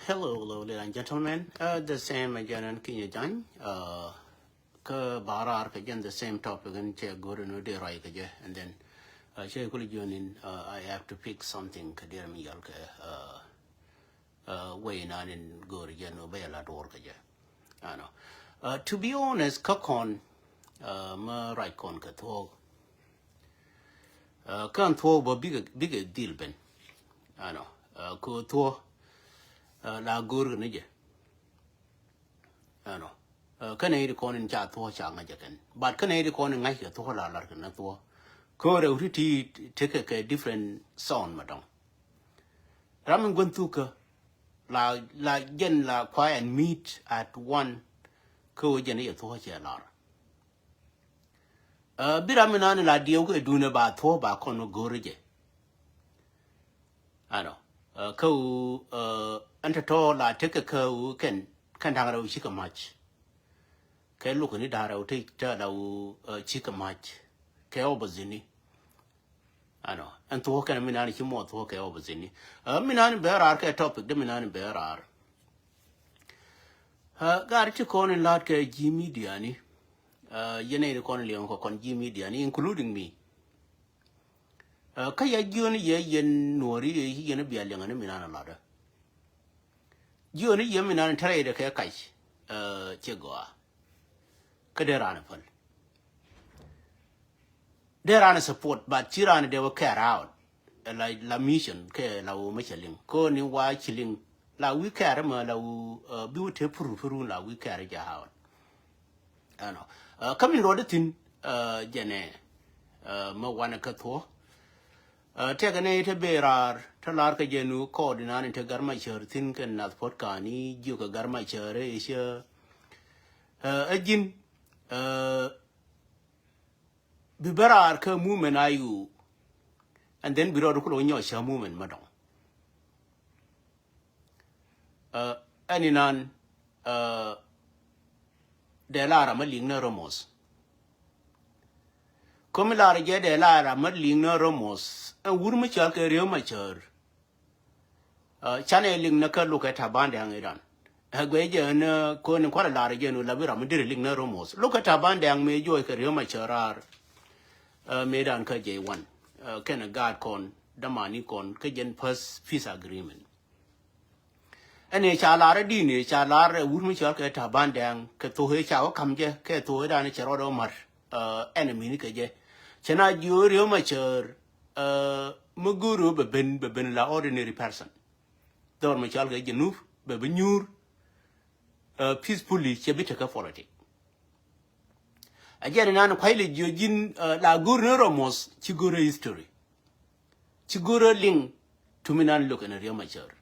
Hello, ladies and gentlemen. The same again, Kenya Jan. Ka barar ka jan the same topic and che go no de rai ka je and then che kuli joinin I have to pick something ka der mi yal ka way nan in go je no be la dor ka je. Ano. To be honest, ka kon ma right kon ka tho. Kan tho bo big deal ben. Ano. Ko tho la gur ne je. Ano. Cái này thì con cha thua chẳng ngay chắc but cái này thì con ngay cái thua là cái nó thua có đâu thì take cái different sound mà đông ram mình quân tu cơ là dân là quiet and meet at one cô dân này thua chả là biết ram mình là điều cái đun bà thua bà con nó gore chứ ano câu anh ta là take cái cái thằng đâu chỉ có match cái lúc này đã rồi thì đã đâu chỉ có match cái opposite ano anh tôi cái mình nói chỉ một tôi cái opposite mình nói về ra cái topic đó mình nói về ra cái chỉ con là cái media này cái này con liền có con media này including me cái gì này cái Nuer cái này bây giờ liền mình nói là đó này mình nói thay được cái chế goa cái đề ra phân đề ra support but chỉ ra they will care out la mission cái là mấy cái linh có những vài cái linh là we care mà là biểu thế phuru là we care cái out ano kami rồi tin cái này mà quan cái thua thế cái này thế bây giờ thế là cái gì nu có đi nào thế gar mai chờ tin cái nát phốt cả ní dù cái gar mai chờ đấy chứ ajin bibarar ka movement ayu and then biro ko lo nyo sha movement madong aninan de lara maling na romos comme lara je de lara maling na romos wur ma chal ke rew ma char chane ling na ka lu ka taban de ngiran gwe je na ko ni kwala lara je no labira ma dire ling na romos lu ka taban de ang me joy ke rew ma charar medan ka J1 kana guard kon damani kon ka jen peace agreement ane chala ra di ne chala ra wur mi chal ka ta bandang ka to he chaw kam je ka to da ne charo do mar enemy ni ka je chana juri ma char muguru be ben la ordinary person dor mi chal ka jenuf be nyur peacefully chebita ka politics ajari nanu kwaile jojin la gurno romos chiguro history chiguro link tuminan look in a real mature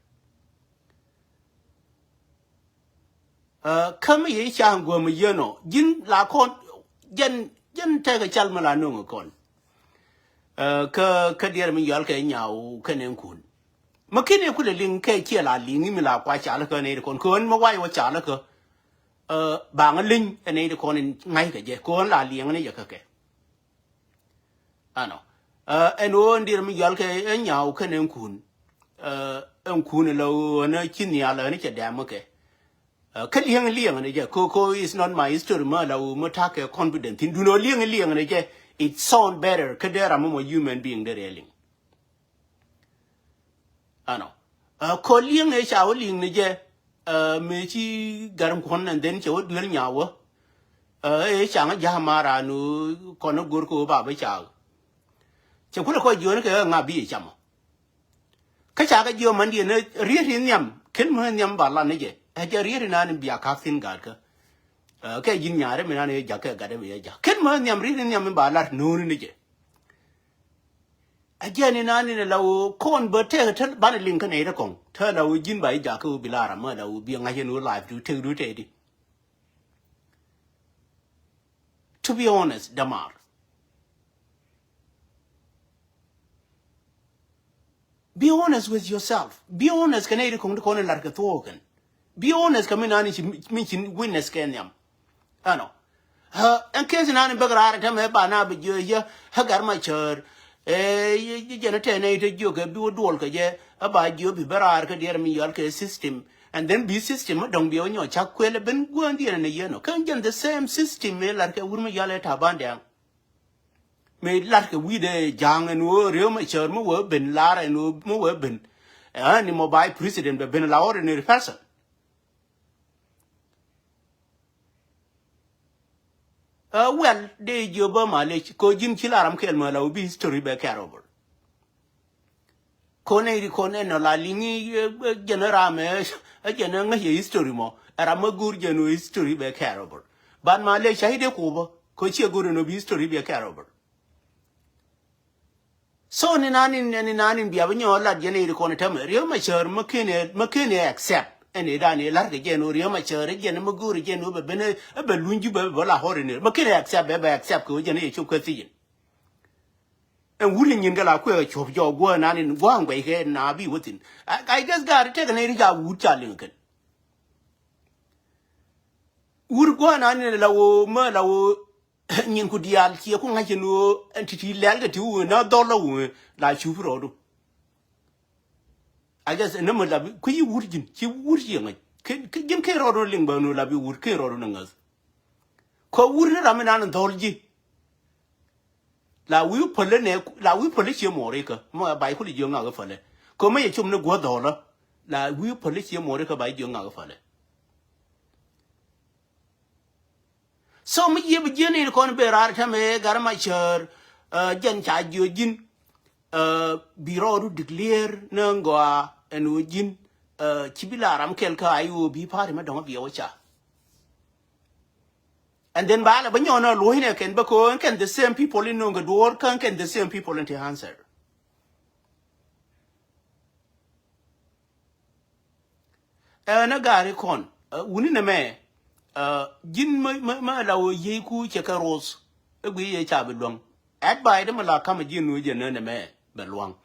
kama ye chango mu yeno jin la kon jen tega chalmala no kon ka dier mi yal ka nyaaw kenen kun makine kule link ke chiela lingi mi la kwa chala ka ne kon ma wai wa chala ka bang linh anh ấy được con ngay cái gì con là liền này giờ cái ano anh ôn đi mình giờ cái nhau cái em kun lâu nó chỉ nhà là nó chỉ đẹp mà cái liền này giờ cô is not my history mà lâu mà thắc cái confident thì du nó liền này giờ it sound better cái đó là một human being đấy liền ano cô liền này sao liền này giờ me chi garam kon and then che wod ler nyawo changa jamara nu kono gor ko ba ba cha che kula ko jo ne ka nga bi cham ka cha ga jo man di ne ri nyam ken mo nyam ba la ne je ja ri na ne bia ka fin ga ka ka yin nya re me na ne ja ka ga de me ja ken mo nyam ri nyam ba la no ne je ajani nani ne lawo kon berte ta ban link ne da kon ta lawo jin bai ja ko bilara ma lawo bi nga henu live du te di to be honest damar be honest with yourself be honest kan ne kon ko ne lar ka token be honest kan nani min chin witness ken yam ano en kesi nani bagara ta me ba na bi je ha gar ma chur je na te ne te jo ke bi dol ke je aba jo bi barar ke der mi yal ke system and then be system don't be on your chakwele ben go and the can get the same system me like a woman yale tabanda me like we the young and real mature mo ben lara and mo ben any mobile president ben la ordinary person well de joba malech ko jin chilaram kel mala ubi history be carol kone no la lingi generame genanga history mo era magur genu history be carol ban male shahide ko chi guru no history be carol so ni nani biya banyo la gene ri kone tam riyo ma char makene accept ene dani la ge genu riyo ma char genu magur genu be bene be lunju be la hore ni makene accept be accept ko gene e chukwa ti and wouldn't you get a queer chop your go and in one way here now be within. I just got to take an area wood challenge. Would go on in a low murder Ninkudial, Kiakunga, entity lag to not dollar like you for. I guess a number of queen wood, she would young. Kim care or limbo no love you would care or nungers. Call wood ramen and dolgy. La we police morika, more by who young agafale. Come a chum no go dollar. La we police morika by young agafale. So me ye beginning to con bear artame, garamachar, gen charge you gin, biro declare, nungoa, and ujin, chibilaram kelka, I will be part of my dog of yocha. And then by the Banyona, Lohina can Bako, and can the same people in Nunga door, can the same people in the answer. And a gari con, winning a man, Jin ma la ye ku cheka rose, a we a chabelong. At by the Mala come a gin with your name, Belwang.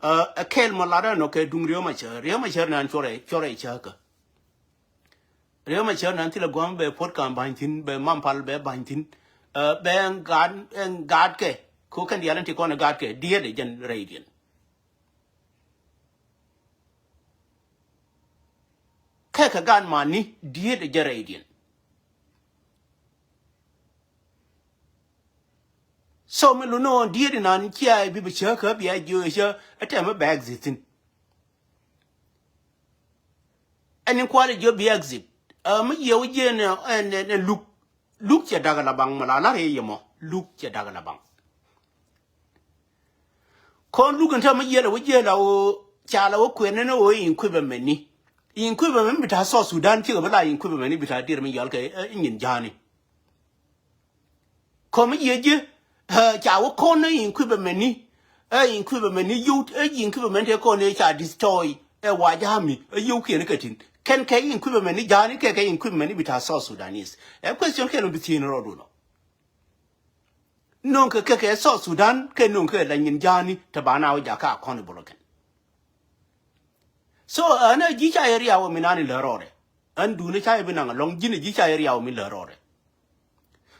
A kel malada no ke dung Riomacher and Chore chaka. Rema chern until a gum be port combined be mampal be binding, bang guard and guard ke, cook and the antique on a guard ke, dear legend radiant. Kaka gun money, dear the radiant. So Meluno, dear in an kia, be chirk up, yeah, you a time of bags it in. And inquiry your be exit. Yo yen and look ya dagalabang malala yemo, look ya dagalabang. Con look and tell me yellow with yellow, chala, queen and away in quivermany. In quiverment, but I saw Sudan kill a lie in quivermany, but I did me yalke in Johnny. Come ye, Jawa corner in quivermany, in quivermany, you, in quiverment, corner, destroy a white army, a yoke in a cutting. Can Kay equipment many Johnny Kay equipment with our South Sudanese? A question can be seen or no. Nunca Kay South Sudan, can nunca in Johnny, Tabana, Jaka, Conibolocan. So, Anna Gicha area of Minani Lerore, and do not have been along Gina Gicha area of Millerore.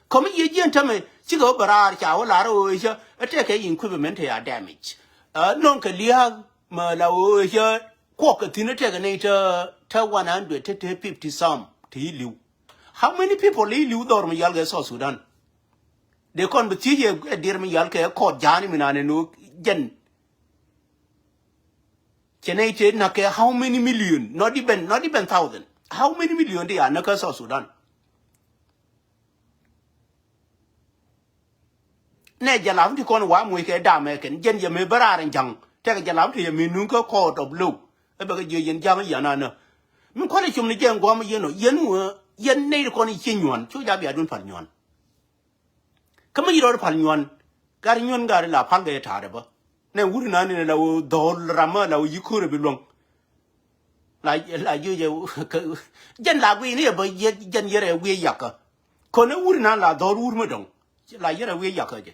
Come ye gentlemen, Chigo Barra, Laro, attack equipment here damage. Nunca Lia, Malao, Quokka Tinataganator. 150 some to you. How many people leave you or Mayalga South Sudan? They can't be here, dear Mayalka, called Johnny Minano, Jen. Generated Naka, how many million? Not even 1,000. How many million they are Naka South Sudan? Najalam to con one week a Damek Jen Yamibara and Jang. Take a jalam to your Minunka court of blue. A bagay and Jam Yanana. Min kwale chum ni jeng gwam yen ne ko ni chinywan chu ja bia dun pal nyon kama yiro pal nyon gar nyon gar la pal ga ta ba ne wuri na ne la dol rama la yikure bi long la yu je jen la wi ne ba jen yere wi yakka ko ne wuri na la dol wur ma dong la yere wi yakka je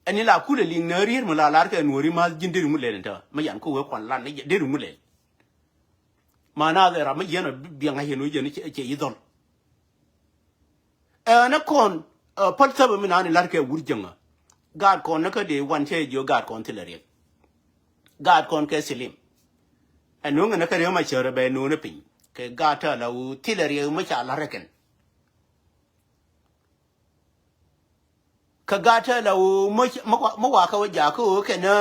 ani la kule ling ne rir mu la ke nori ma jindir mu le ta ma yan ko we kwan lan ne de mu le mana there am yen biang henu yen che idol na kon palta be minani larke wurjenga gad kon na ka de wan che jo gad kon tilere gad kon ke silim and no na kare ma chere be no na pin ke gata la u tileri ma cha la reken ka gata la u ma wa ka ja ko ke na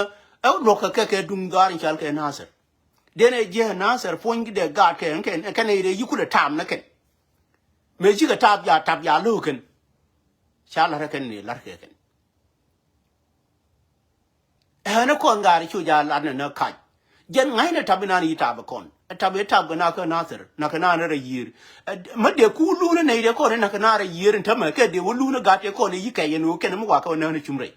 e lo ka ke dum dar chal ke nasir dene je nasir pon gi de gat ke ne re yikule tam na ken me ji ka tab ya lu ken cha la reken ni la ke ken e na kon gar chu ja la na ka jen ngai na tabina ni tab kon tabe tab na ka nasir na ka na re yir ma de ku lu na ne de ko na ka na re yir ta ma ke de lu na gat ko ne yike ye no ken mo wa ka na chumre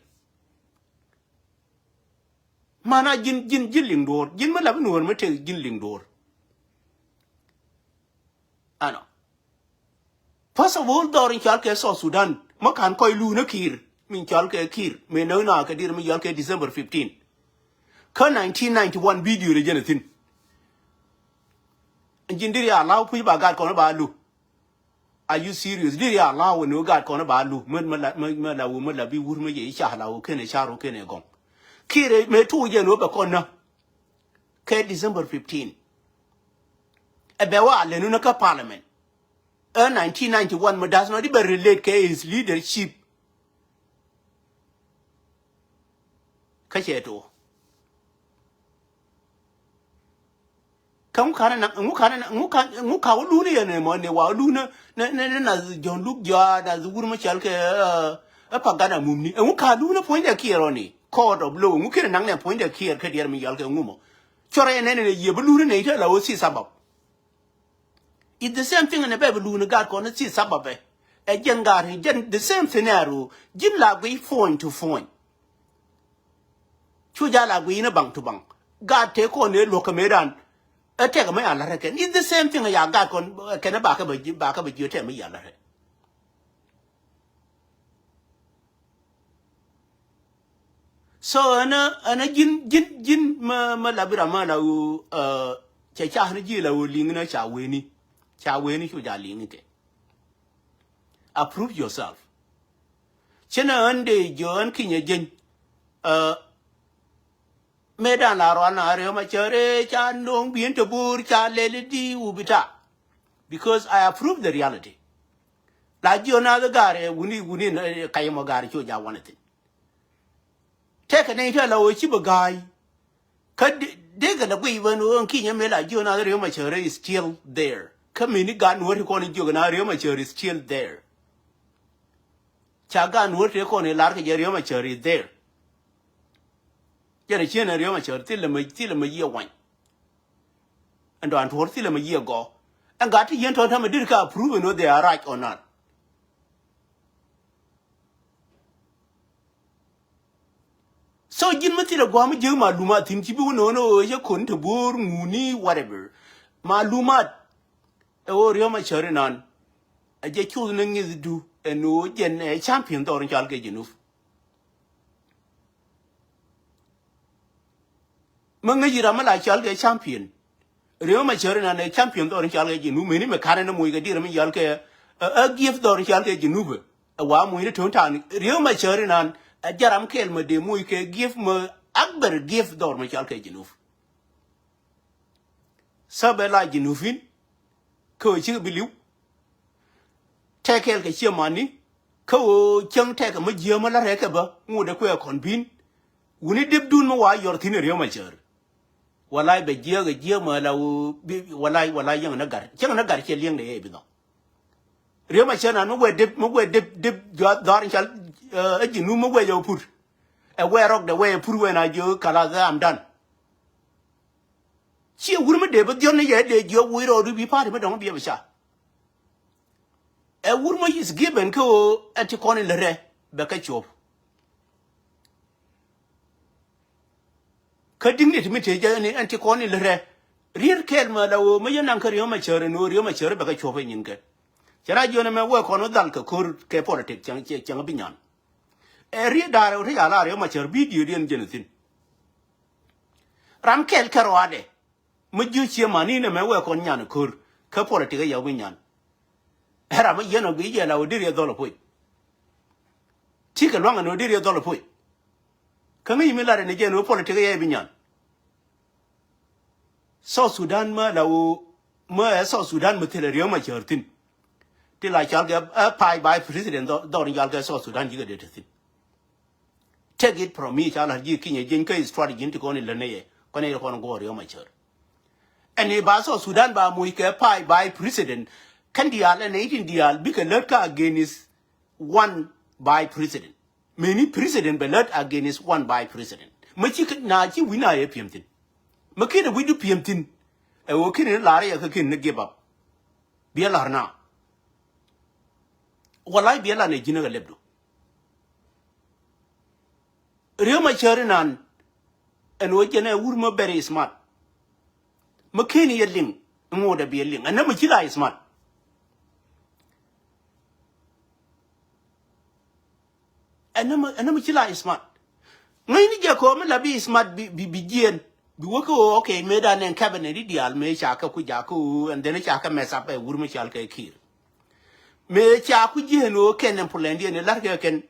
mana jin ling dor jin ma la nuor ma te jin ling dor ano first of all dor in chal ke so Sudan ma kan koy lu na kir min chal ke kir me no na ka dir mi yal ke December 15 ka 1991 video re jenatin jin dir ya law pu ba gad ko na ba lu are you serious dir ya law no gad ko na ba lu ma la bi wur ma ye sha law ke ne sha ro ke ne gong kire me tu je no be ko na ke December 15 e be wa le no ka parliament 1991 ma does not even relate ke his leadership ka che to kam kana ngu ka lu ne ne mo ne wa lu na John Luke ja da zugur ma chal ke pa gana mumni ngu ka lu na point de kiro ni court of law ngu kire nang ne point de kiro ke der mi yal ke ngu mo chore ne ye bu lu ne ta la o si sabab it's the same thing in the baby lu na God ko na si sabab e jen gar jen the same scenario jin la gui phone to phone chu ja la gui na bang to bang God te ko ne lo ka medan e te ka me ala reken it's the same thing ya God ko ke na ba ka ba ju te me ya la re so ana jin ma la bira ma la u cha na ji la u ling na cha we ni chu ja ling ke approve yourself chena ande jon kinye jen medan la ro na re ma chere cha ndong bien to bur cha le di ubita because I approve the reality la jona the gare wuni kai mo gare chu ja wanati take a nature la o chi bagai ka de ga na gwi wonu kinye me la jona re ma chere is still there kamini ga no ko ni jona re ma chere is still there chaga no te ko ne lar ke je re ma chere there jere chena re ma chere til ma ye wan and an tor til ma ye go and got yen to ma dir ka approve no they are right or not so jin ma tira gwa ma je maluma tin ti bi no ye kon to bor nguni whatever malumat e o re ma chere nan a je chu na ngi du no jen champion to ran chal ke jinuf manga jira mala chal ke champion re ma chere nan champion to ran chal ke jinu me ni me kare na mu ga dir mi yal ke a gift to ran chal ke jinuf wa mu ni to tan re ma chere nan a jaram kel ma de mu ke gift ma akbar gift to ran chal ke jinuf sabela jinufin ko chi biliu tekel ke chiamani ko chang tek ma je ma la re ke ba ngu de ko kon bin wuni dib dun ma wa yor tin re ma cher walai be je ma la walai yang na gar chang na gar che lieng de e bi no re ma cher na no we dib dar chal e ji nu ma we yo pur e we rock the way pur we na jo kala za am done chi wuri ma de ba dio ne ye de jo we ro du bi pa de ma dong bi ba sha a woman is given ko anticoni lere beka chop ka dignity mi te jani anticoni lere rir kelma lawo ma yanan kariyo ma chere no riyo ma chere beka chop nyin ke chara jona me wo kono dal ka kur ke politic chang binyan e ri dare ri ala riyo ma chere video dien jenetin ram kel karwade mu ju chi mani ne me wo kon nyan kur ka politic ya binyan era ma yeno bi je la odiri dolo poi tika longa no odiri dolo poi kanga yimi la ne je no politika ye binyan South Sudan ma la o ma South Sudan ma tele riyo ma chertin ti la chal ga pai by president do ri ga South Sudan ji ga de tin take it from me chal ji kinye jin kai strategy ti ko ni le ne ye ko ne ko go riyo ma cher and ba South Sudan ba mu ke pai by president kan dial and 18 dial bi ka let ka against one by president many president be let against one by president ma chi na chi wina ye piemtin ma kine wi du piemtin e wo kine la re ka kine give up bi la na wallahi bi la ne jina ga lebdo riyo ma cher nan en wo jene wur ma very smart ma kine ye ling mo da bi ling an ma chi la smart anam chila smart ngai ni je ko me labi smart bi jien bi woko okay me da nen cabinet ideal me cha ka ku ja ku and then cha ka mess up e wur me chal ka kir me cha ku jien o ken polendi ne lar ka ken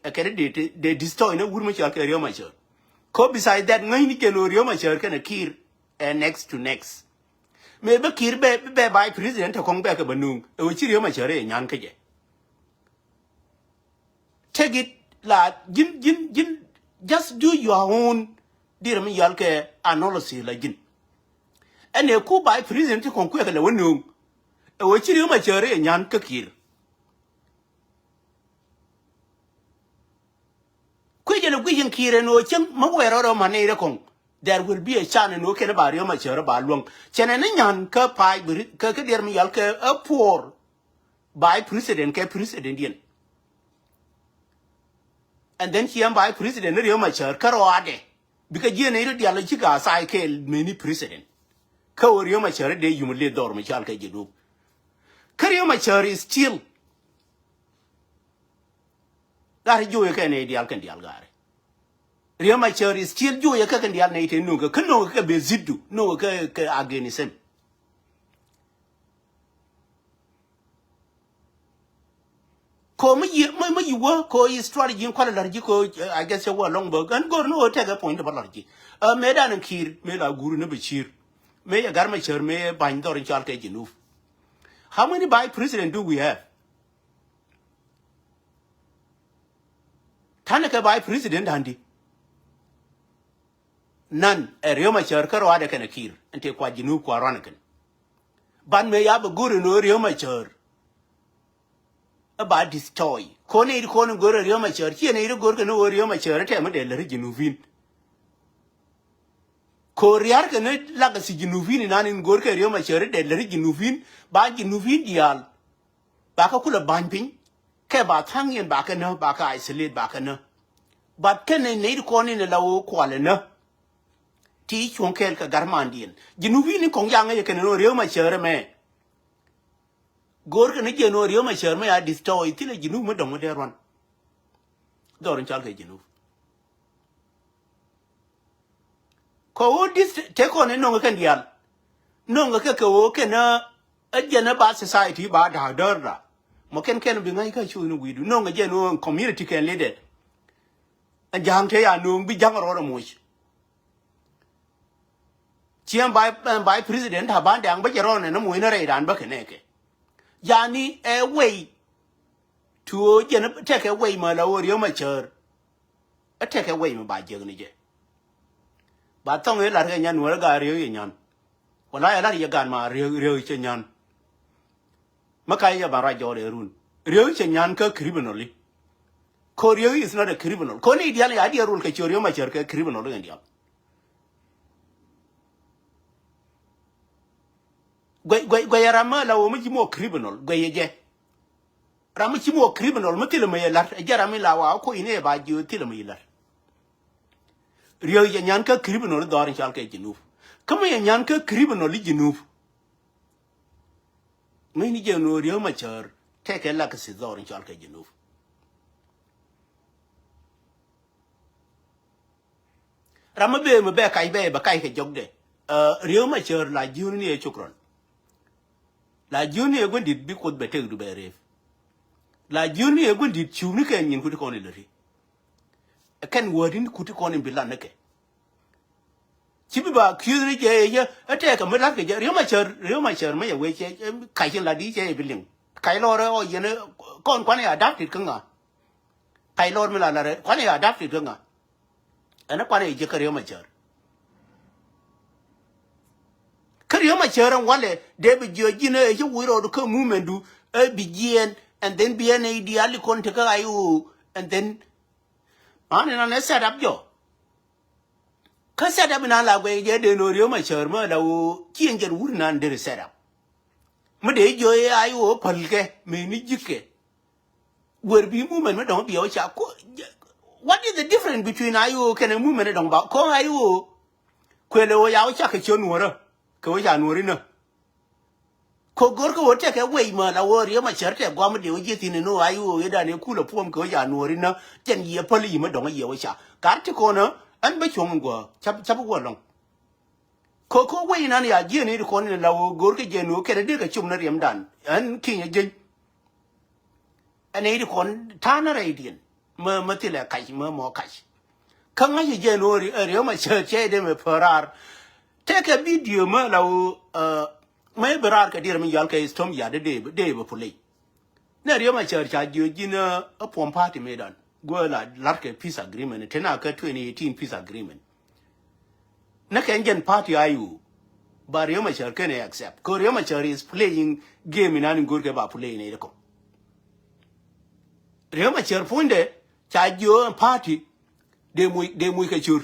de destroy ne wur me chal ka riyo ma chor ko beside that ngai ni ke no riyo ma chor ken kir next to next me be kir be by president ko ngbe ka banung e wo chi riyo ma chor e nyan ka je take it la jin just do your own dear me yalke analysis la jin ene ku by president ko ku ka le wonu e wo chiri ma chere nyan ka kir ku je le ku yin kire no chen ma wero ro manere kon there will be a chance no ke ba rio ma chere ba long chene ne nyan ka pai ka dear me yalke a poor by president ke president yen and then he am by president Rio Machar Karoade because you need dialogical cycle many president. Ka Rio Machar de humiliate door Michal Kajidu. Rio Machar is still that you can ideal can dialgare. Rio Machar is still you can dial nate no ka be zidu no ka against him. Ko you work ko is strategy in quality ko I guess you were long bug and go no take a point about logic. Medan and kir me la guru no bichir me a garmacher me binder in chalke jinuf. How many by president do we have? Tanaka by president handy. None a rioma cher karwada can a kir and take what you know quaranakan. But may have a guru no rioma cher. About this toy. Kone ko go to Rio Machar, he and go to no Rio Machar, tell me the Genuvin. Korea can like a Genuvin in an Gorka Rio Machar, the Genuvin, by Genuvin dial. Bakakula bumping, Keba tangy and Bakana, Baka isolate Bakana. But can they need corn in a low qualina? Teach one kelka Garmandian. Genuvin Kongyanga, you can know Rio Machar, man. Gorka ne no Rio Machar me a destroy till a genu me dong there one. Dorin chalke genu. Ko this take on no can dial. No ka ko kana a jena ba society ba da dora. Mo ken be ngai ka chu no we do no ga no community can lead it. And jang te ya no bi jang ro mo. Chiam by president ha ban dang ba jeron na mo ina re dan ba keneke. Yani a way to take away my lower your mature. A take away my by Journey. But Tom Largan were a guy reunion. When I let you gun my real yan. Makaya Barajo de Run. Real Yanka criminally. Korea is not a criminal. Connie the idea rule catch your mature criminal in the Guayarama la much more criminal, Guaye. Ramuchi more criminal, Mutilame lat, Jaramila, Wako in a by you Tilamila. Rio Yanka criminal, Dorin Chalke Genuf. Come here, Yanka criminal, Genuf. Many Genu Rio mature, take a lack of Sidor in Chalke Genuf. Ramabe, Mabek, I bear, Bakai jogde. Rio mature like Junior Chukron. La junior when did be called better to bear. La junior when did Chunika and Kutikon. A can word in Kutikon in Bilanake. chibiba kyudri je ateka mala ke je ryo ma cher me we che kai chen la di che biling kai lo ro ye ne kon kwan ya adapted kanga kai lo me la la kwan ya adapted kanga ana kwan ye ke ryo ma cher ryo ma cher an wale de bi jo jine je wiro do ko movement du e begin and then be an ideal kon te ka ayu and then ane na set up jo ka set up na la gwe je de no ryo ma cher ma la wo kien je wur nan de set up ma de jo ye ayu palke me ni jike wer bi movement ma don bi o cha ko what is the difference between ayu can a movement don ba ko ayu kwele wo ya o cha ke chon wora ko ya nori na ko gor ko wote ke we ma la wo ryo ma cher te gwa ma de o je tin no ayu ye da ne kula pom ko ya nori na jen ye pali ma don ye o cha ka ti ko na an ba chong go chap go long ko we na ya je ni ko ni la wo gor ke je no ke de ka chum na riem dan an kin ye je an e ko ta na radian ma ti la kai ma mo kai kan ga je no ryo ma cher che de me parar take a video ma la wo mai berar ka dir mi yal ka istom ya de be pulei na ryo ma cher cha jo jina a pom party me dan go la larke peace agreement tena ka 2018 peace agreement na ka engine party ayu ba ryo ma cher can accept ko ryo ma cher is playing game in an gurke ba play ne ko ryo ma cher funde cha jo party de muy ka chur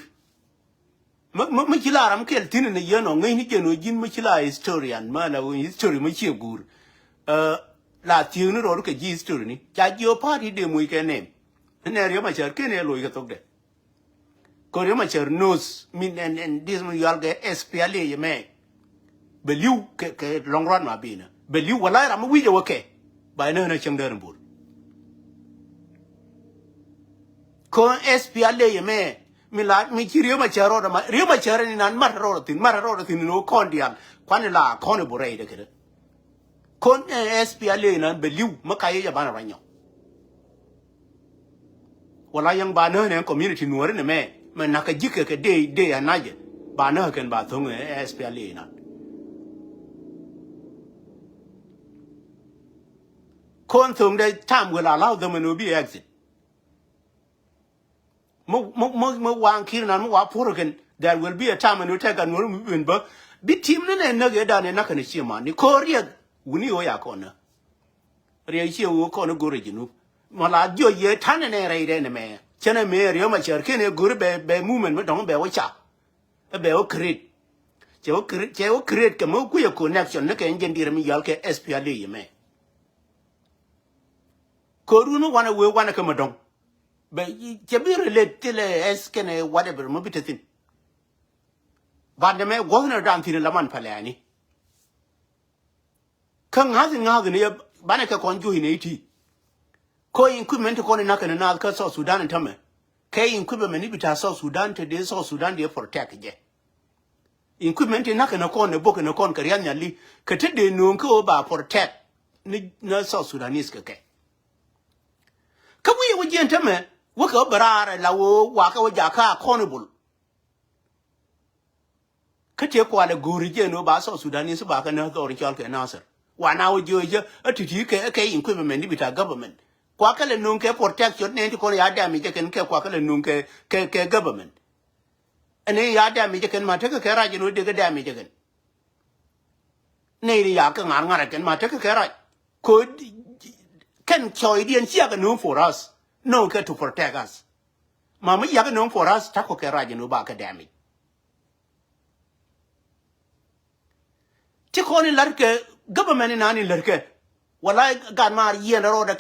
ma kila ram kel tin ne yeno ngai ni jeno jin ma kila historian ma la history ma chi gur la tiu ni ro ka ji history ni cha jo party de muy ke ne ne ryo ma cher ke ne lo ka tok de ko ryo ma cher knows min and this mo yal ge SPLA ye me beliu ke long run ma bina beliu wala ram wi jo ke ba na chang der bur ko SPLA ye me mi ryo ma cher ro ma ryo ma cher ni nan mar ro tin no kon dial kwan la kon bo re de ke kon SPLA nan beliu ma kai ya bana ranyo wala yang bana ne community Nuer ne me na ka jike ke de anaje bana ken ba thong SPLA nan kon thong de tam will allow them to be exit mo wang kir nan mo wa porogen there will be a time when you take an win ba bi team ne na ge da ne na kan chi ma ni ko ria uni o ya ko na ria chi o ko no go re jinu ma la jo ye tan ne re de ne me chene me ryo ma cher ke ne gur be movement me dong be o cha be o create che o create ke mo ku ye connection ne ke ngen dir mi yal ke SPLA ye me ko ru no wana we wana ke ma dong be che bi relate tele eskene whatever mo bitatin bande me governor dan tin la man pale ani kan hazin ne bana ka konju ne iti ko equipment ko ne naka na ka South Sudan tame kai equipment ni bita South Sudan te de South Sudan de protect je equipment naka na ko ne boko na kon kariya nyali ka te de no ko ba protect ni na South Sudanese ka kai ka bu ye wje tame wo ka barara lawo wa ka waja ka accountable ka te ko ala gori je no ba South Sudanese ba ka na to ri chal ke nasir wa na wo je atiti ke equipment ni bita government kwa kale nunke protection ne ko ya damage ken ke kwa kale nunke ke government ene ya damage ken ma te ke ra je no de damage ken ne ya ka ngar ken ma te ke ra ko ken choi dien sia ga no for us no ke to protect us ma ya ga no for us ta ko ke ra je no ba ka damage ti ko ni larke government na ni larke wala gan mar yen ro de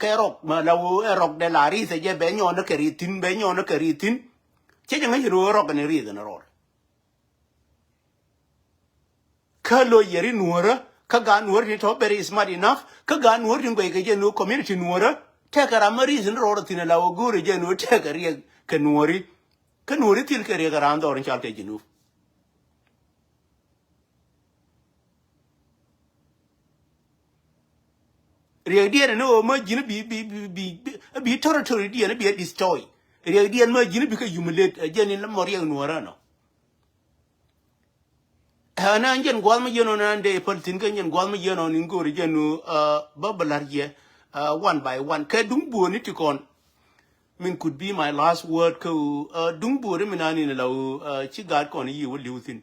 kerok ma lawo erok de la ri se je be nyon ke ritin che je ngi ro ro ne ri de ro ka lo yeri nuora ka ga nuor ni to very smart enough ka ga nuor ni ke je no community nuora te ka ra mari zin ro ro tin lawo gure je no te ka ri ke nuori til ke ri ga ran do rin chal ke jinu Readian no ma jinu bi territory di na bi destroy. Readian ma jinu bi ka humiliate ajeni la mori nuora no. na njen gwal ma yeno na de politin kan njen gwal ma yeno ni ngori jenu babalar ye one by one ke dung bu ni tikon min could be my last word ko dung bu re minani na law chi gad kon yi wo liutin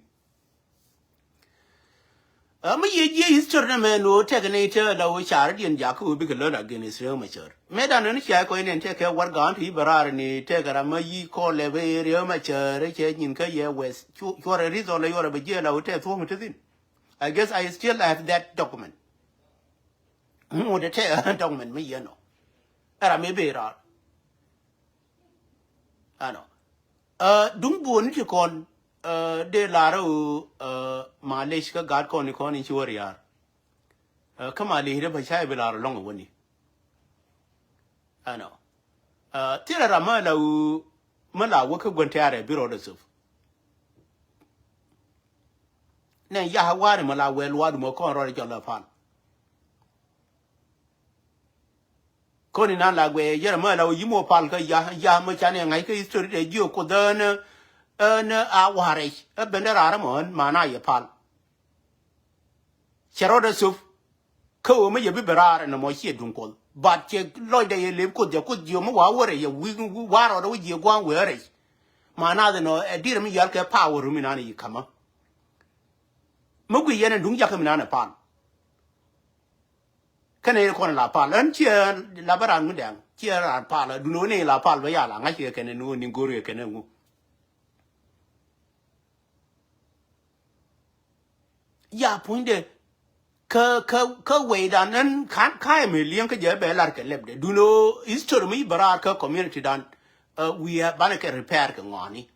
ma ye history na me no tegnate law char dien jaku bi ke lola gen Israel ma char me da no ni cha ko ne te ke war gan ti barar ni te gara ma yi ko le be re ma char che nyin ka ye west chore ri zo le yore be je law te so mutin I guess I still have that document mo de te document me ye no era me be ra ano dung bu ni tikon de laro Malaysia ka gad ko ni ko ni chor yar kama le hire ba chai belar long woni ano tira rama la u mala wo ka gonta yare biro da suf ne ya hawari mala wel wadu mo ko ro ri la fan ko ni na la gwe yere mala u yimo pal ka ya mo chane ngai ka history de jo ko dana na aware bendera ramon mana ye pal chero da suf ko me ye bibera na mo hie dun ko but che loy de ye le ko je mo wa wore ye wi wa ro do je gwan were mana de no e dir mi yal ke power mi na ni kama mo gwi ye na dun ya ka mi na na pan kane ko na la pan an che la baran mu dang che ra pa la du no ne la pa ba ya la nga che ke ne no ni goru ke ne ngu ya punde ka way dan nan kan kai me lian ka je be lar ke lebde du no history mi barar ka community dan we have ban ke repair ka ngani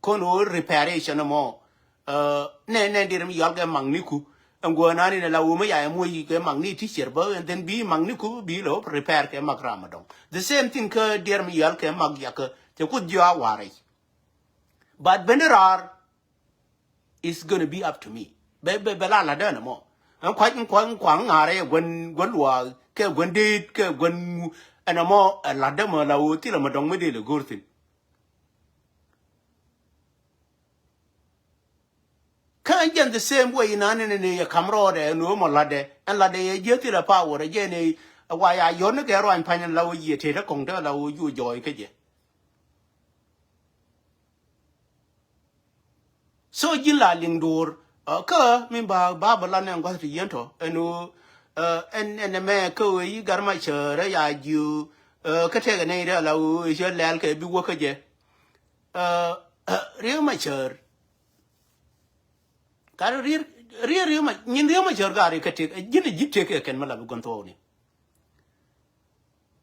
kono reparation mo ne dir mi yal ga magniku ngo na ni la wo me ya mo yi ke magni ti cherba and then bi magniku bi lo repair ke magrama dong the same thing ka dir mi yal ke mag ya ka te ku jwa ware but benerar is going to be up to me be la la da na mo an kwang ngare gwen lwa ke gwen dit ke gwen ana mo la da mo la uti la madong me de le gurtin kan jen the same way na ne ya kamro de no mo la de an la de ye jeti la power je ne wa ya yo ne ke ro an pan la wo ye te da kong da la wo yu joy ke je so jin la ling dur ka min ba bala ne ngwa ti yento enu en me ko yi garma chere ya ju ka te ne da la u je lel ke bi wo ka je re ma chere ka re ma nyin re ma chere ga re ka te jin ji te ke ken mala bu gon to ni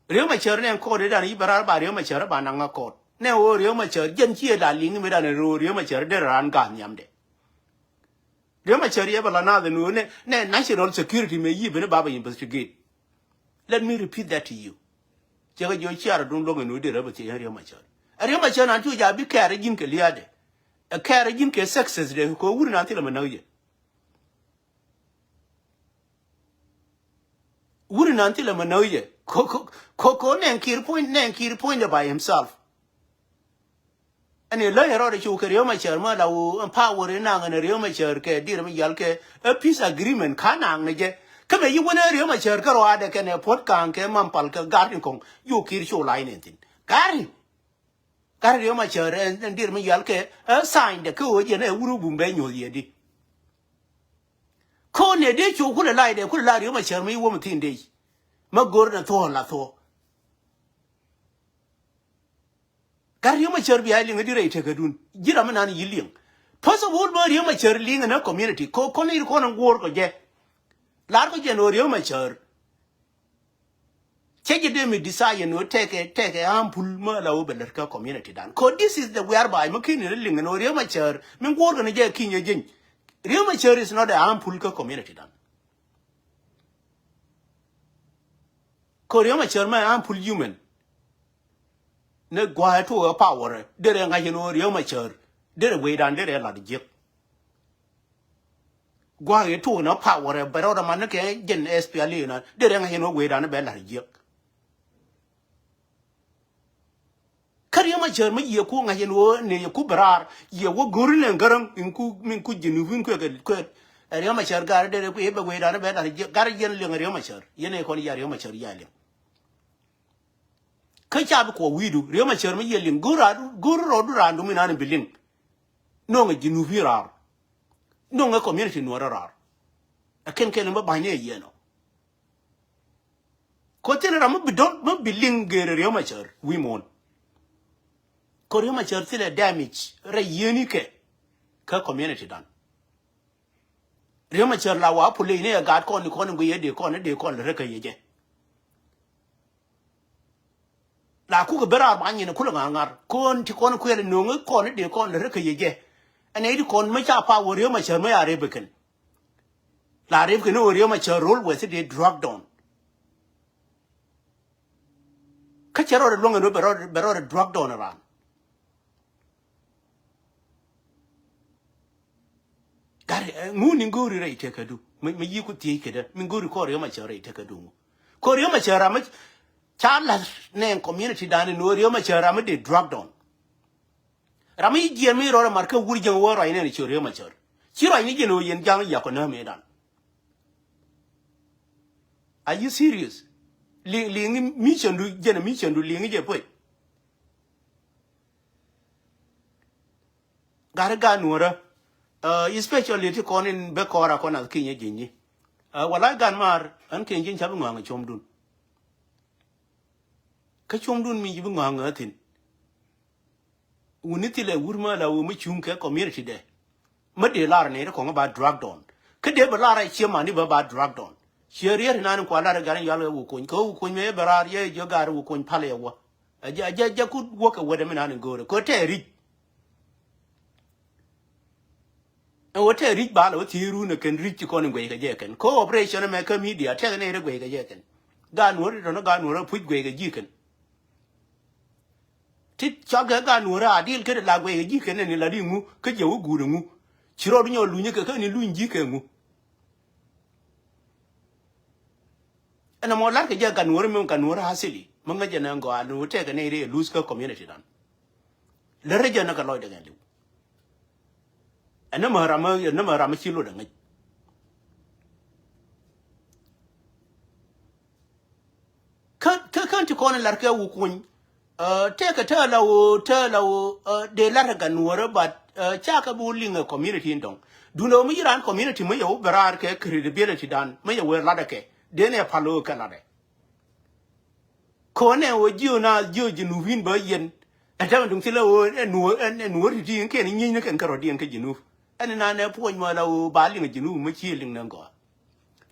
re ma chere ne ko de da ni barar ba re ma chere ba na nga ko ne o re ma chere jen chi da ling me da ne ro re ma chere de ran ga nyam de Rema Cheria Balana the Nune, national security may even Baba investigate. Let me repeat that to you. Jaga your chair don't long and do rubber tea, Rema Cher. A Rema Cher and two Yabi carrying Kaliade. A carrying case success, they who wouldn't until a manoya. Wouldn't until a manoya. Coco and Kir point by himself. And a lawyer or a choker, Yoma Cherma, and power in and a Rioma Cherke, dear Yalke, a peace agreement, Kanang, Nage. Come here, you want a Rioma Cherka or other can a pot canke, Mampalka, Garden Kong, you kill show line anything. Gary Rioma Cher and dear Yalke, signed the code and a Urubum Benyo Yedi. Cone a ditch you could lie, they could lie Rioma Chermi woman 10 days. Magor and Thor Latho. Gary Yoma Cher be isling a director, Giraman and Yilling. Possible word Yoma Cher ling in a community, Conny Conan work again. Largo Jano Yoma Cher. Check it them desire no take a ample murla over community done. Cause this is the whereby McKinney ling and Yoma Cher, mean work on a jack king again. Yoma Cher is not a ample community done. Koryoma Cher my ample human. Ne gwa to a power, dere nga yeno Yoma Cher, dere way down there la de jip. Gwa to no power, but other manake, Jen Espialina, dere nga yeno way down a bell la jip. ma cher ma ye ku nga yen wo ne ye ku brar ye wo gorile ngaram in ku min ku jinu vin ku ko Rio ma cher gar de ku e be we da be da gar yen le Rio ma cher yene ko ya Rio ma cher ya le ka cha ko widu Rio ma cher ma ye lin guru ro du randu min an bilin no nga jinu virar no nga community no rar aken ken ba banye ye no ko tene ram bidon ma bilin gere Rio ma cher wi mon ko Rio ma cher tile damage re yeni ke ka community dan Rio ma cher la wa pule ne ga ko ni ko ni ye de ko ne de ko le ka ye je la ku ga bera ba ni ne ku la ngar ko ti ko ku le no ngi ko ne de ko le ka ye je ane di ko ma cha pa wo Rio ma cher ma ya re beken la re ke no Rio ma cher role with the drug down ka chero re longa no bero drug down around gari nguni nguri re te kadu me yi ku ti keda min nguri ko Rio ma cher re te kadu ko Rio ma cher ma chala ne community dan no Rio ma cher ma de drug down rami je mi ro mar ka wuri jeng wo ro ne ni Rio ma cher chi ro ni je no yen jang ya ko na me dan are you serious li mission du je na mission du li ngi je poi gara ga nuora especially ti konin be kora kona kinye jinyi wala gan mar an kinjin chabu nganga chomdun ka chomdun mi jibu nganga tin uniti le wurma la wo mi chunke community de ma de lar ne ko ba drug down ka de ba lar che mani ba drug down Sheria nan ko lar garan yalo wo ko me barar ye jo gar wo ko pale wo ja ku wo ka wada minan gore ko te ri wo te ri ba lo ti ru ne ken ri ko ne gwe ga je ken ko operation me ka media te ne re gwe ga je ken ga no ri no ga no ra pu gwe ga ji ken ti cha ga no ra adil ke la gwe ga ji ken ne la ri mu ka je wo guru mu chiro du nyo lu ni ka ni lu ji ken mu ana mo lar ke ja kan wor men kan wor hasili manga jana ngo anu te ka ne re lose ka community dan le re jana ka loy daga lu ana ma rama chilo da ngai kan ti ko ne lar ke wu kun te ka ta lawo de lar ga wor ba cha ka bu linga community ndong duno mi ran community mo yo barar ke credibility dan mo yo wer la da ke dene palo kanade ko ne wo jiu na jiu jinu vin ba yen ata ndung tila wo nu ti ke ni nyi ne kan karo dien ke jinu an na ne po ma la wo ba ling jinu ma chi ling nan go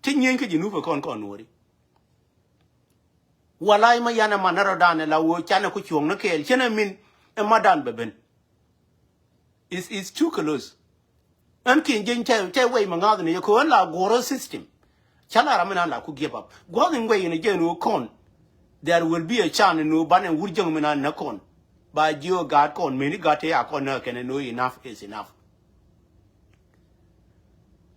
ti nyi ke jinu ko kon wori walai ma yana manaro dane la wo chana ku chuong na ke chena min e madan beben is too close an kin jin te we ma ngad ne ko la goro system chala ramana la ku give up gwalin way in again no con there will be a chance no ban and wurjang mina na con ba geo god con many got a con na can no enough is enough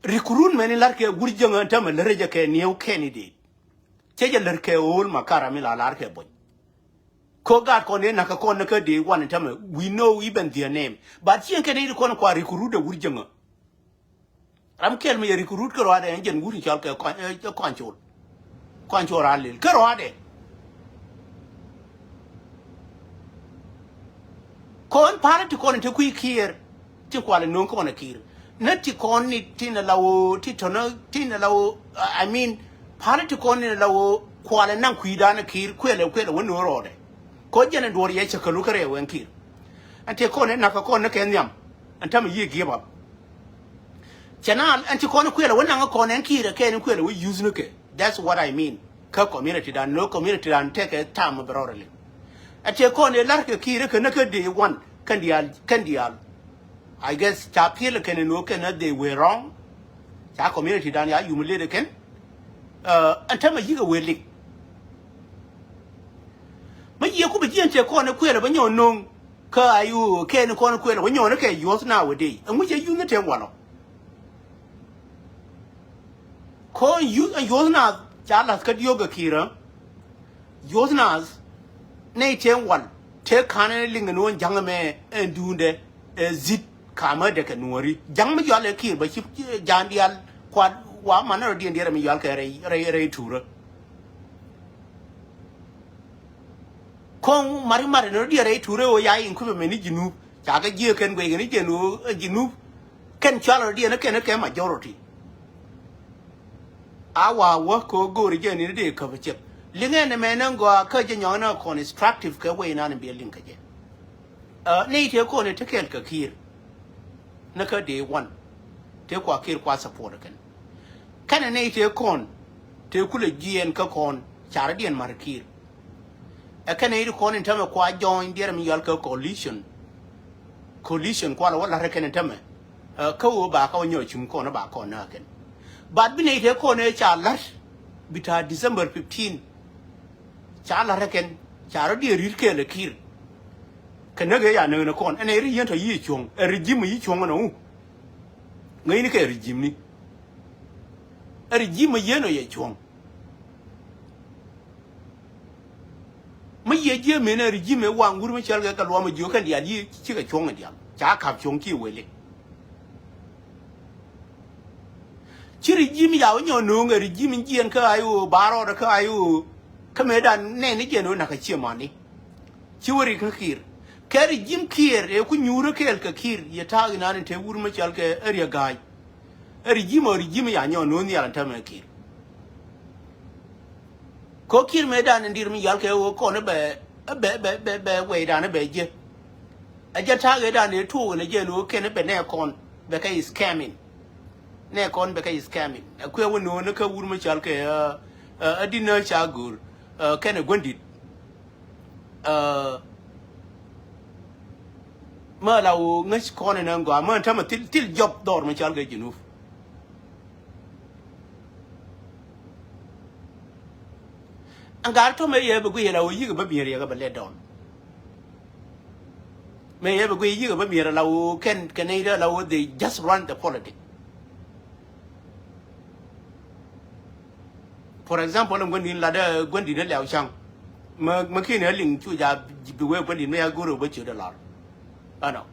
recruit many larke wurjang anta ma lereja ke new candidate cheja lerke ol makara mila larke boy ko god con na ka con na ka day one time we know even their name but chen ke dey con kwa recruit the wurjang ram kel me recruit ko ade ngen guri chal ke konchol alil ko ade kon parati kon te ku kier ti kwale non ko na kir nati kon ni tina lawo ti tono tina lawo I mean parati kon ni lawo kwale nan ku idana kir kwele wono rode ko jene dor ye chakalu kare wen kir ante kon na ka kon na ken yam antam yi give up channel anti kono kwela wona kono enkire ke ni kwela we use no ke that's what I mean ka community dan no community dan take a time brotherly ati kono lar ke kire ke na ke day one kandial I guess cha pile ke no ke na they were wrong cha community dan ya humiliate ken antama yiga weli ma yi ku bi jente kono kwela ba nyon non ka ayu ke ni kono kwela ba nyon ke yos na we day and we je yu ne te wano ko yozna jala ka yoga kira yoznas ne ten wan take canning and one young man and do the zit kama de canori. Young me yell a kid, but you jandial quad one manner de dear me yalka ray tour. Kong Marimar no dear ray tour or ya in Kubamini Ginu, Jaga Gio can wait any Ginu, can challenge the can majority. Our work or go again in a day cover chip. Lingen the man and go a curtain on a constructive way and be a link again. Native corner to Kelka here. Naka day one. Take what kill quite support again. Can a native corn? Take Kula G and Kakon, Charity and Markir. A Canadian corn in term of quite join dear Miyalka coalition. Coalition, quite what I reckon in term. Ko back on your chum corner back on again. But we need a corner charlotte between December 15. Charla reckon, Charity Rilke the Kir. Canagaya no a corn, and a regime to ye chung, a regime each one on. Nainaka regime. A regime yeno ye chung. My ye men a regime one would shall get a lama joke and the idea chicken chung at yam. Jack have chunky willing. Chiri Jimmy Yao, no, a regime in G and Kayu, Baro the Kayu. Come here, Nanny Geno Nakachi money. Chiwari Kakir. Carry Jim Kier, a Kunyura Kakir, Yatag and Ante Urmachalka area guy. A regime or Jimmy and your Nunia and Tamakir. Kokir Medan and Dirmi Yalka or corner bear, a bear way down a bedje. A Jataga down a two and a general can a benacon, Becca is scamming. Necon Becca is scamming. A queer one no Naka Urmachalka, a dinner chagur. Can a gwendit Mala next corner and go a man time till job door which I'll get you. And got to may ever go here, you will be here, but let down. May ever go you will be allow can Canada allow they just run the politics. For example, I'm going in ladder, going in the Lao Chang. McKinney link to ya be well when in may go over to the lot. I know.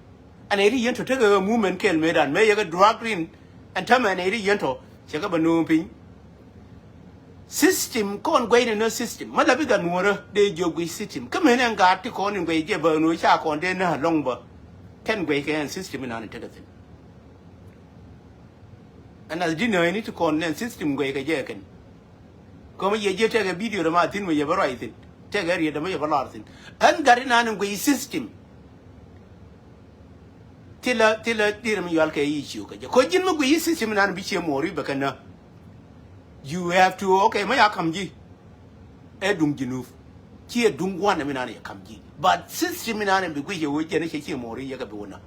An 80 yen to take a movement can made and may a drug green and tell me an 80 yen to check up a new ping. System con wait in a system. Mother big and water, they joke with system. Come in and got to con and wait, Jabber, no shark on dinner longer. Can wait and system in an thing. And as dinner, I need to con and system wake a jerkin. Come here, take a video of Martin with your writing. Take a read of your larson. And got in an way system. Till a Yalka issue. Could you look with system and be more Rebecca? You have to, okay, may I come ye? Edum Jinuf. Here, don't want a minute come ye. But system in an because you will generate more Yakabona.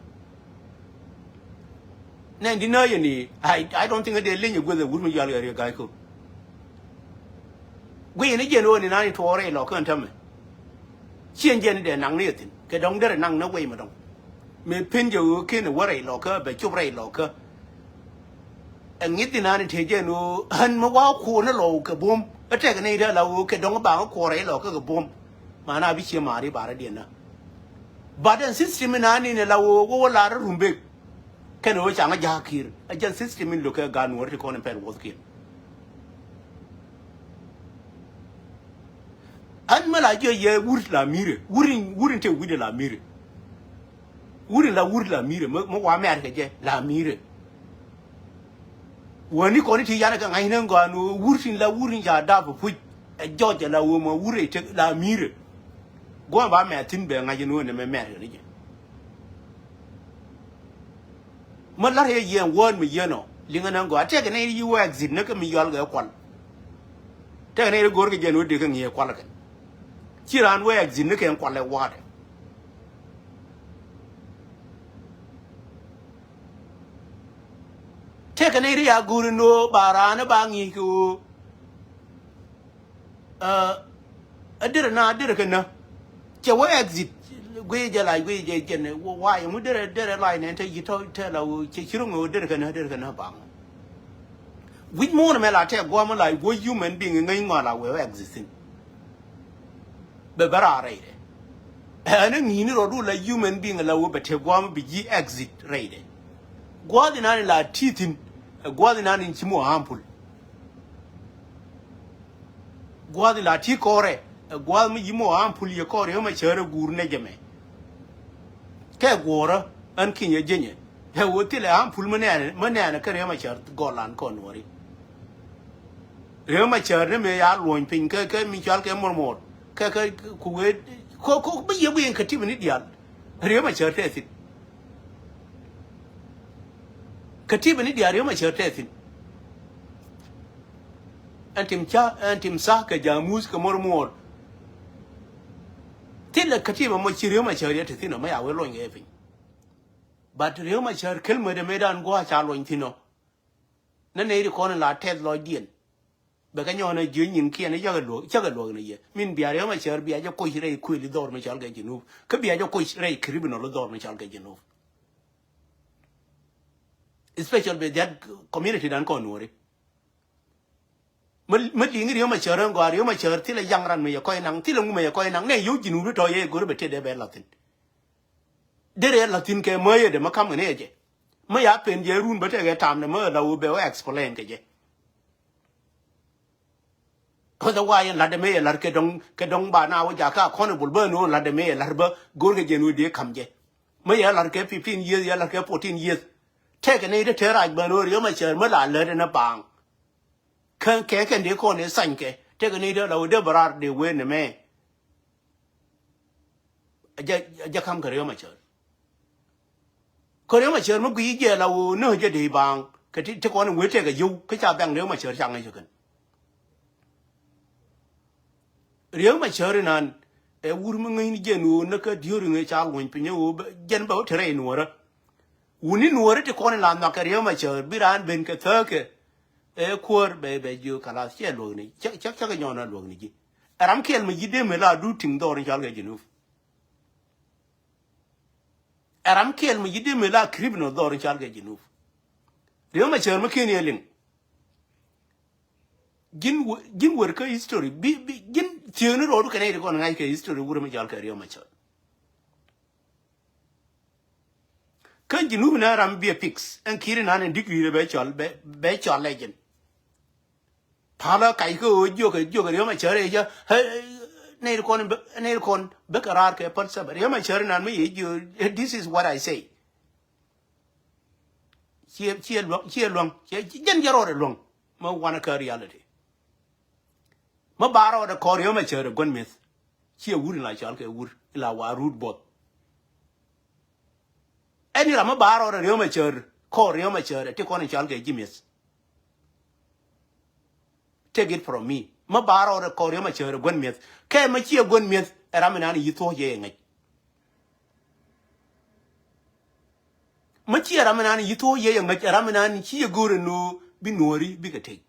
Now, deny any, I don't think they're linear with a woman Yalka Gaiko. We in a general in any to or a lock and tell me. She and Jenny and Nangatin, get on there and Nang no way, madam. May pin you kin a worry locker, but your ray locker. And get the nanny Tajano, and Mawa corner lock a boom, a technator low, don't about quarry lock a boom. Mana be Mari Baradina. But then system in an in a low, lot of room big. Can always a jack here. I just system in look a gun what you call a pen was killed. And Malaja ye would la mire, wouldn't you with la mire? Wouldn't la mire, more America, la mire. When you call it Yanaka, I know go wouldn't la wouldn't ya dab put a Georgia la woman would take la mire. Go on by my tin bang, I know in a marriage. Malaria ye word me, you know, Linganango, I take an 80 you exit, Naka me yalga one. Take an 80 gorgon would dig in here quality. Chiran way exit Nika and quality water. Take an area good no barana bangi who a didn't Jawa exit Wager like Wager, why would there a line and you tell Chichirungo didn't bang. With more mela take woman like what human being in Mala were existing. Beberare. ana ni ro du la human being la wo bete gwam bi gi exit rate gwadi nani la titin gwadi nani chimo ampul gwadi la ti kore gwadi mi yimo ampul ye kore ma chere gur ne jeme ke gora an kinye jenye he wotile ampul mane kare ma chere golan kon wori re ma chere me ya loin pin ke mi chal ke mormor ke ku we ko bi ye bi en katib ni dial re ma chere te katib ni dial re ma chere te antim sa ka jamus ka mormor tilla katiba mo chiriyo ma chariya tino ma ya we lo ngefi but riyo ma char kelma de medan go cha lo tino na ne ri kono la ted lo dien be ka nyona ju nyin kien ya ga lo ne ye min biya riyo ma char biya ja ko hire ku li dor ma chal ga jinu ka biya ja ko hire kribino lo dor ma chal ga jinu especially be that community dan ko nori mất đi người mà chờ rằng gọi người mà chờ thì là giang ran mày coi năng thì là người mày coi năng này yếu chỉ nuôi thôi gọi bete để bé Latin để Latin cái mới để mà cắm cái này chứ mới áp bên dưới run bete cái tam này mới là u explain cái chứ otherwise là để mấy là cái đông bà nào giờ cả con bul bơ nó là để mấy là bơ gọi cái nuôi để cắm chứ mấy là cái 15 years là cái 14 years thế cái này để thế ra bơ nó người mà chờ mới là lớn nó bằng cái đi con này xanh cái thế cái này đó là để barar để quên này mẹ giờ không cái mà chờ nó quý giờ là nó giờ đi bằng cái thế con nó quên thế cái du cái cha bằng nếu mà chờ chẳng ai cho cần nếu mà chờ thì nan ur mà ngay giờ nó cái điều người cha quên bây giờ dân bảo thế này nuora uni nuora thì con làm nó cái nếu mà chờ biết ăn bên cái thơ cái quar be ju kala che lo ni chắc cái nhỏ na lo ni ji aram kel mi de me la du ting dor jal ga jinu aram kel mi de me la kribno dor jal ga jinu de ma cher ma ken yelin gin wor ka history bi gin tiene ro ka ne ko ngai ka history wur ma jal ka riyo ma cher kan jinu na ram bi fix en kirin han degree be chal legend phala kai ko jo riyo ma chere ja nei kon be karar ke par sa riyo ma chere nan me jo this is what I say chia long jen jaro de long ma wana ka reality ma baro da ko riyo ma chere gon myth chia wur la chal ke wur la wa root bot any la ma baro da riyo ma chere ko riyo ma chere ti kon chal ke jimis take it from me ma baro da ko ma chere gon myth ke ma chia gon myth era mana ni yito ye ngai ma chia era mana ni yito ye ngai era mana ni chia gore no bi nori bi ka te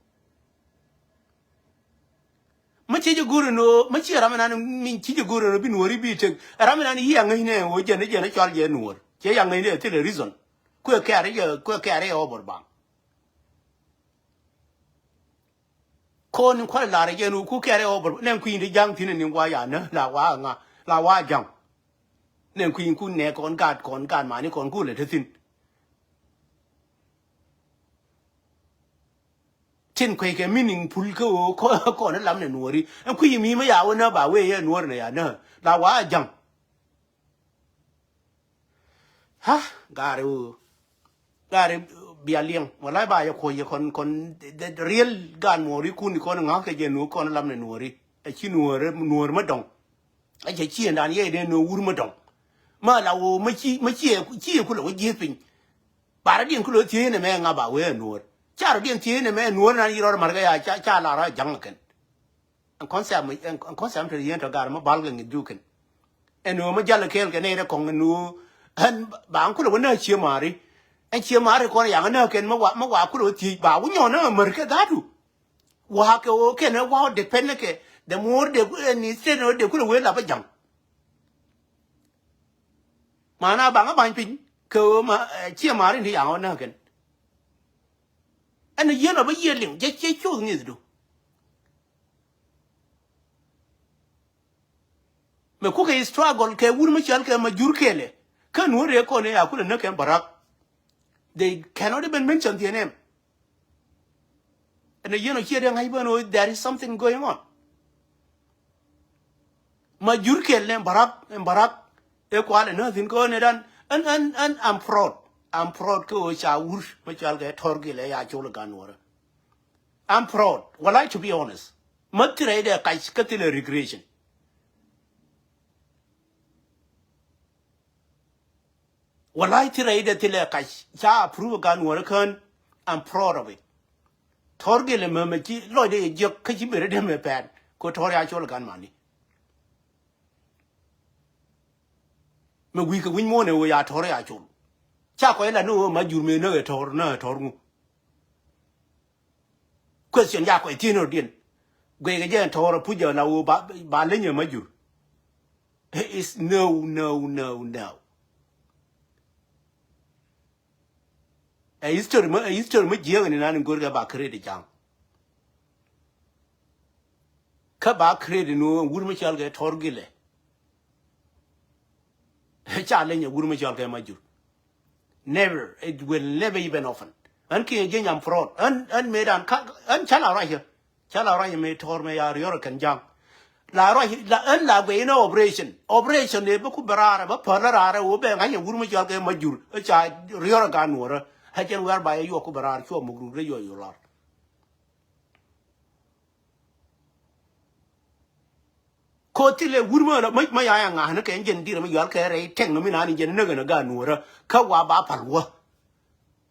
ma chia gore no ma chia era mana ni min chia gore no bi nori bi te era mana ni ya ngai ne wo je ne chal je nor che ya ngai ne te reason ko ka re over bang con khoa là cái nu cú kẹo over nên queen đi giang thì nên qua nhà nữa là qua giang nên queen cú nè con gạt màนี่con cúเลยthứ trên quay cái meaning full cái con nó làm này nuôi đi em queen mi mới giàu nữa bảo vệ nuôi này nữa là qua giang ha gari bialiang walai ba ya ko ye kon real gan mori kun kon nga ke je nu kon lam ne nori e chi nuor ma dong a je chi ndan ye de no wur ma dong ma la wo ma chi ku lo je pin ba din ku lo tie ne me nga ba we nuor cha din tie ne me nuor na yiro mar ga ya cha la ra jang ken an concept to yen to gar ma bal ga ngi du ken en no ma jalla kel ke ne de kon nu han ba ku lo na chi mari anh chia mà con yang nó cái mà quá cứ rồi thì bảo nhau nó mở cái đó đủ quá cái nó quá depend cái the more de ni se no de cứ rồi là phải chẳng mà na bằng cái bàn pin cái mà chia mà thì yang nó cái anh nó yên là bây giờ liền chết chua như thế đủ me ku ke struggle ke wur me chal ke ma jur kele kan Nuer ko ne akule ne ken barak they cannot even mention their name and you know here there is something going on ma jur kele barak e ko ale nothing ko ne dan and I'm proud ko cha wur me chal ke torgile ya chul gan Nuer I'm proud well I to be honest matire de kai skatile regression well I tire de tile kai cha approve gan Nuer kan I'm proud of it torgile me chi lo de jok ka chi bere de me pan ko tor ya chul gan mani me wi ka win mo ne wo ya tor ya chul cha ko la no ma jur me ne tor ngu question ya ko tino din gwe ga jen tor pu jo la wo ba le nye ma jur is no a history ma je ni nan gor ga ba credit jang ka ba credit no wur ma chal ga tor gile cha le nye wur ma chal ga ma jur never it will never even often an ki gen yam fraud an medan ka an chala ra here chala ra me tor me ya yor kan jang la ra la an la be no operation ne ba ku barara ba parara wo be ga wur ma chal ga ma jur cha yor ga Nuer ha jen war ba yo ku barar cho mu gru re yo lar ko tile wurma na ma ya nga na ke jen dir ma yal ke re teng no mi na ni jen na ga Nuer ka wa ba parwa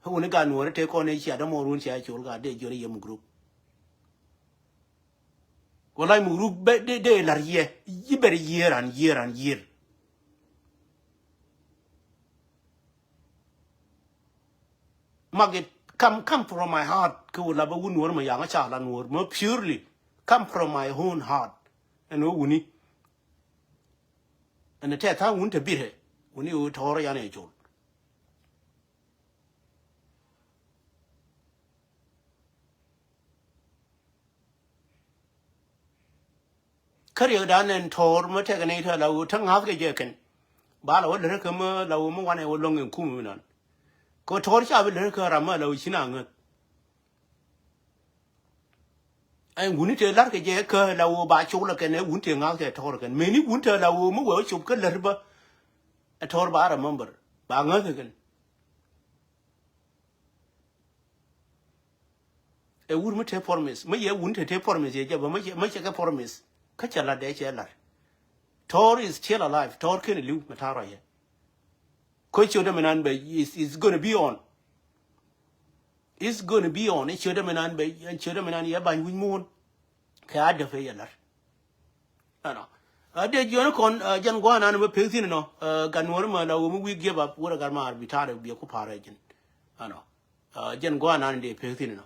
hu ne ga Nuer te ko ne chia da mo run chia chul ga de jori yem group wala mu group be de lar ye yiber year Magget come from my heart ko la ba wun Nuer ma ya nga cha la Nuer ma purely come from my own heart and wuni and te ta wun te bire wuni o tor ya ne chul kariya dan en tor ma te ne ta la u thang ha ke je ken ba la wo le ke ma la wo mo wa ne wo long en ku mi nan ko tor cha be le ke ra ma la u china ngat anh muốn chơi lát cái gì cơ là u ba chú là cái này muốn chơi ngang cái thor cái mình muốn chơi là u muốn vợ chụp cái lật ba thor ba là member ba ngớ cái muốn mới chơi promise mấy giờ muốn chơi promise gì chứ mấy chơi cái promise cái chả là để chơi là thor is still alive thor cái này lưu mà thà rồi coi chiều đó mình ăn bề is gonna be on it's gonna be on chiều đó mình ăn bề chiều đó mình ăn ya ban win moon cái ada phải ya là ano de jono kon jan gwana no pe tin no gan wor ma la mu wi give up wora gar ma arbitare bi ko pare jin ano jan gwana de pe tin no